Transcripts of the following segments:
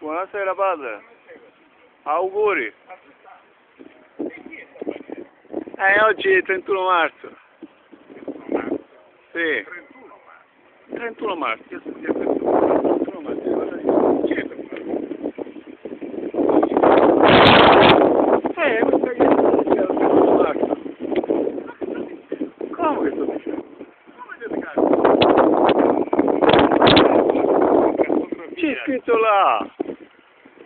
Buonasera padre. Auguri. Oggi è il 31 marzo. Sì. 31 marzo. 31 marzo. Chi è questo che è il 31 marzo. Come che sto dicendo? C'è scritto là.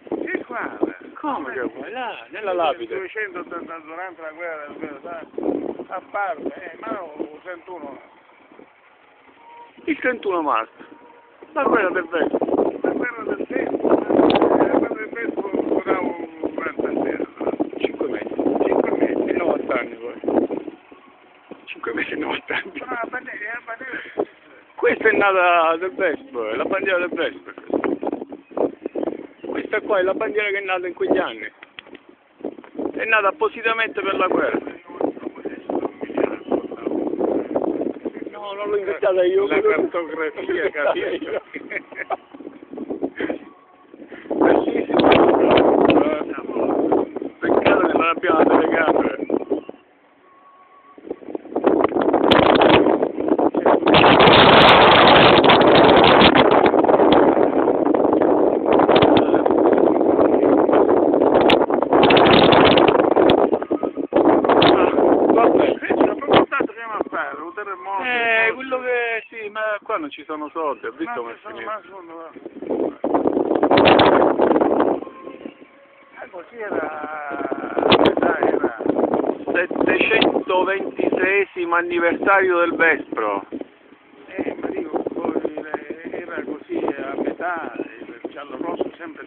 Che qua? Come che vuoi? Là, nella lapide. 280 durante la guerra, a parte, ma no, 31. Il 31 marzo. La guerra del Veneto. La guerra del tempo. La guerra del tempo durava 40 anni. 5 mesi. 5 mesi. E 90 anni poi. 5 mesi e 90 anni. Ma la bandiera. Questa è nata del Vespo, è la bandiera del Vespo. Questa qua è la bandiera che è nata in quegli anni. È nata appositamente per la guerra. No, non l'ho inventata io. La cartografia, capito? Bellissimo. Peccato che non abbiamo la telecamera. Quello che sì, ma qua non ci sono soldi, ho visto come è finito. Così era 726esimo anniversario del Vespro. ma dico, poi era così a metà, il giallo rosso sempre